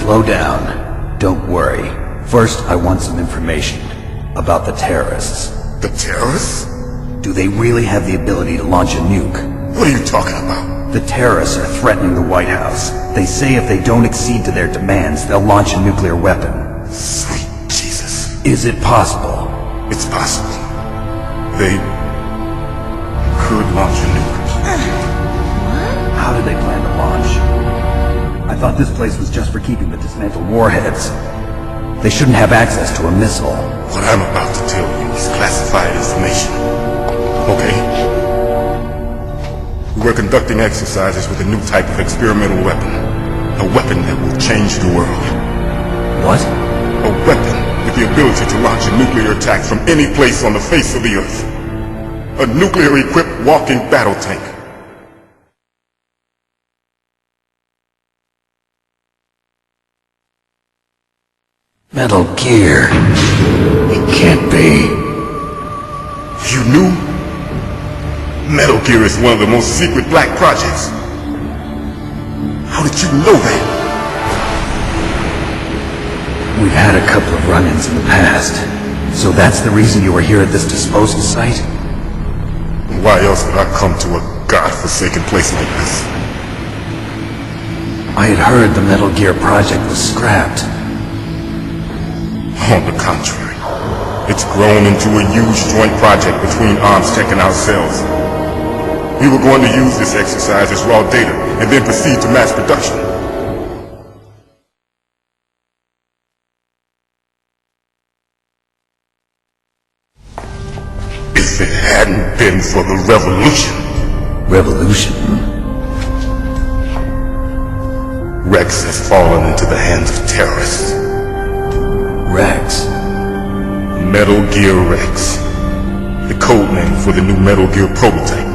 Slow down. Don't worry. First, I want some information about the terrorists. The terrorists? Do they really have the ability to launch a nuke? What are you talking about? The terrorists are threatening the White House. They say if they don't accede to their demands, they'll launch a nuclear weapon. Sweet Jesus. Is it possible? It's possible. They could launch a nuke. How do they plan to launch? I thought this place was just for keeping the dismantled warheads. They shouldn't have access to a missile. What I'm about to tell you is classified information. Okay? We're conducting exercises with a new type of experimental weapon. A weapon that will change the world. What? A weapon with the ability to launch a nuclear attack from any place on the face of the earth. A nuclear-equipped walking battle tank. Metal Gear. It can't be. You knew? Metal Gear is one of the most secret black projects. How did you know that? We've had a couple of run-ins in the past. So that's the reason you were here at this disposal site? Why else would I come to a godforsaken place like this? I had heard the Metal Gear project was scrapped. On the contrary, it's grown into a huge joint project between ArmsTech and ourselves. We were going to use this exercise as raw data and then proceed to mass production. If it hadn't been for the revolution... Revolution? Rex has fallen into the hands of terrorists. Rex? Metal Gear Rex. The code name for the new Metal Gear prototype.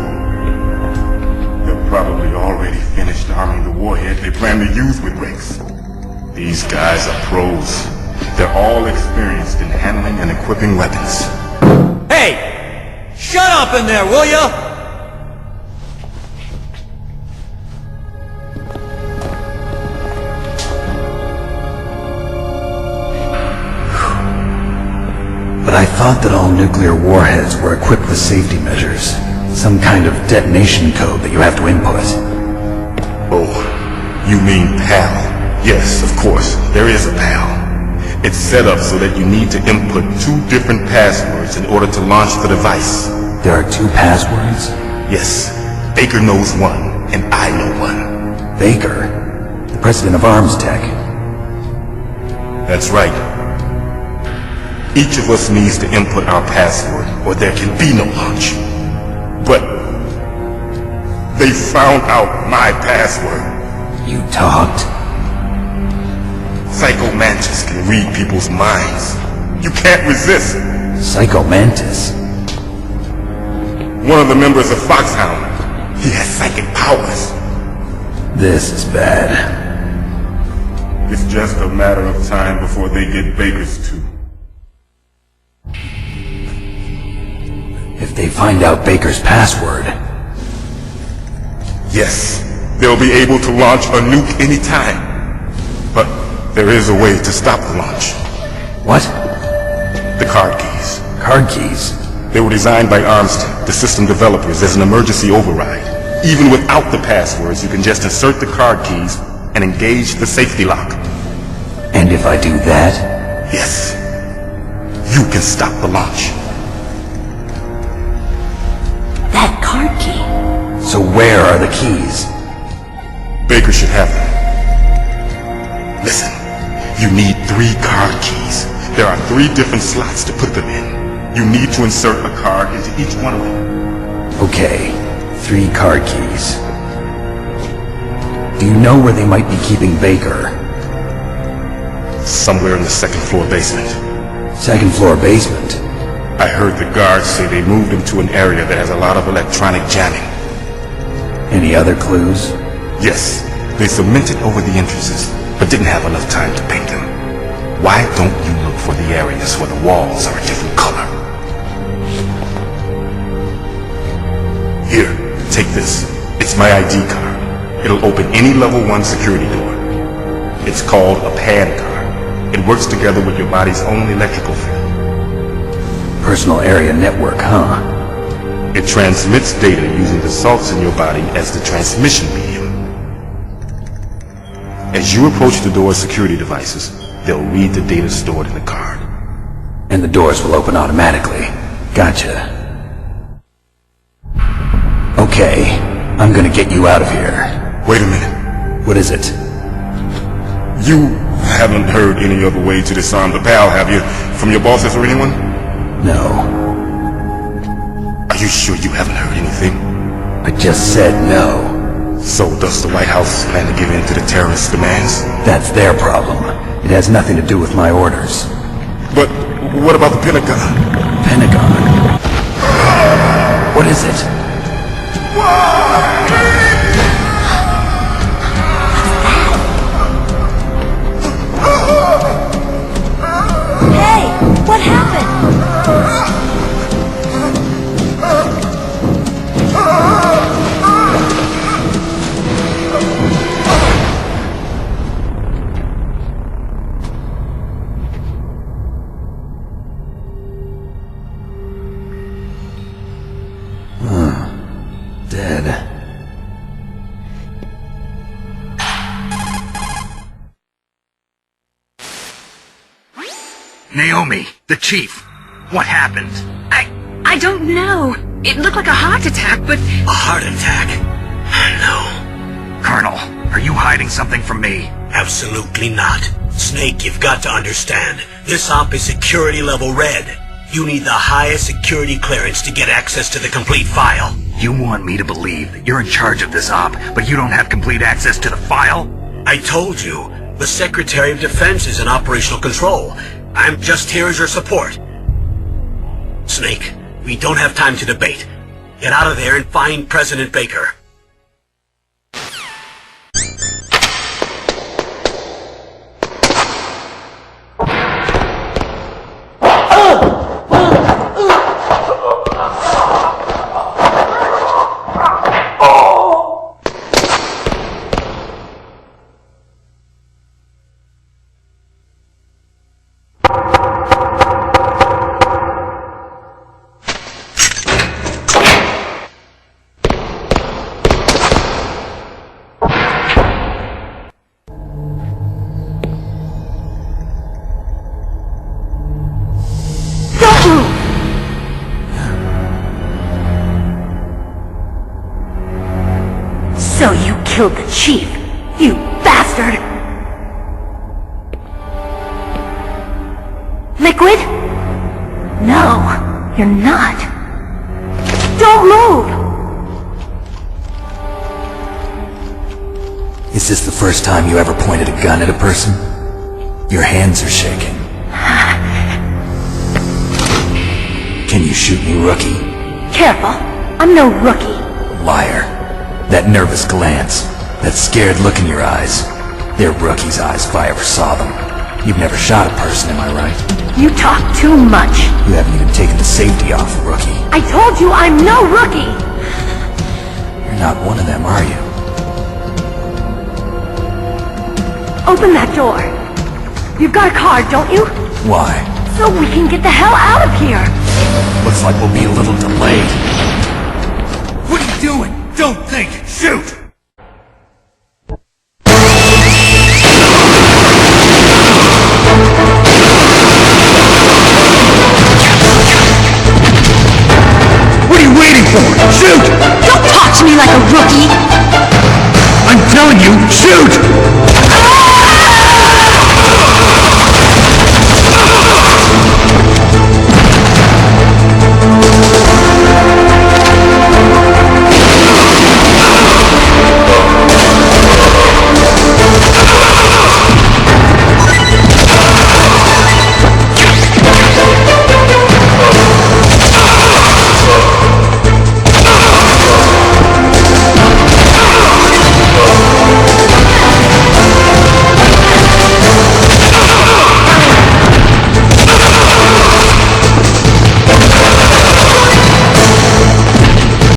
They're probably already finished arming the warhead they plan to use with Rex. These guys are pros. They're all experienced in handling and equipping weapons. Hey! Shut up in there, will ya? But I thought that all nuclear warheads were equipped with safety measures. Some kind of detonation code that you have to input. Oh, you mean PAL? Yes, of course, there is a PAL. It's set up so that you need to input 2 different passwords in order to launch the device. There are 2 passwords? Yes, Baker knows one, and I know one. Baker? The president of ArmsTech? That's right. Each of us needs to input our password, or there can be no launch. But they found out my password. You talked? Psycho Mantis can read people's minds. You can't resist. Psycho Mantis? One of the members of Foxhound. He has psychic powers. This is bad. It's just a matter of time before they get Baker's too. If they find out Baker's password... Yes, they'll be able to launch a nuke anytime. But there is a way to stop the launch. What? The card keys. Card keys? They were designed by ArmsTech, the system developers, as an emergency override. Even without the passwords, you can just insert the card keys and engage the safety lock. And if I do that? Yes. You can stop the launch. That card key. So where are the keys? Baker should have them. Listen, you need 3 card keys. There are 3 different slots to put them in. You need to insert a card into each one of them. Okay, 3 card keys. Do you know where they might be keeping Baker? Somewhere in the 2nd floor basement. 2nd floor basement? I heard the guards say they moved him to an area that has a lot of electronic jamming. Any other clues? Yes, they cemented over the entrances, but didn't have enough time to paint them. Why don't you look for the areas where the walls are a different color? Here, take this. It's my ID card. It'll open any level 1 security door. It's called a PAN card. It works together with your body's own electrical field. Personal area network, huh? It transmits data using the salts in your body as the transmission medium. As you approach the door's security devices, they'll read the data stored in the card. And the doors will open automatically. Gotcha. Okay, I'm gonna get you out of here. Wait a minute. What is it? You haven't heard any other way to disarm the PAL, have you? From your bosses or anyone? No. Are you sure you haven't heard anything? I just said no. So does the White House plan to give in to the terrorists' demands? That's their problem. It has nothing to do with my orders. But what about the Pentagon? Pentagon? What is it? Hey, what happened? Dead. Naomi, the chief. What happened? I don't know. It looked like a heart attack, but... A heart attack? No. Colonel, are you hiding something from me? Absolutely not. Snake, you've got to understand. This op is security level red. You need the highest security clearance to get access to the complete file. You want me to believe that you're in charge of this op, but you don't have complete access to the file? I told you, the Secretary of Defense is in operational control. I'm just here as your support. Snake, we don't have time to debate. Get out of there and find President Baker. So you killed the chief, you bastard! Liquid? No, you're not. Don't move! Is this the first time you ever pointed a gun at a person? Your hands are shaking. Can you shoot me, rookie? Careful, I'm no rookie. Liar. That nervous glance, that scared look in your eyes. They're rookie's eyes if I ever saw them. You've never shot a person, am I right? You talk too much. You haven't even taken the safety off, rookie. I told you I'm no rookie! You're not one of them, are you? Open that door. You've got a card, don't you? Why? So we can get the hell out of here! Looks like we'll be a little delayed. What are you doing? Don't think! Shoot! What are you waiting for? Shoot! Don't talk to me like a rookie! I'm telling you, shoot! Ah!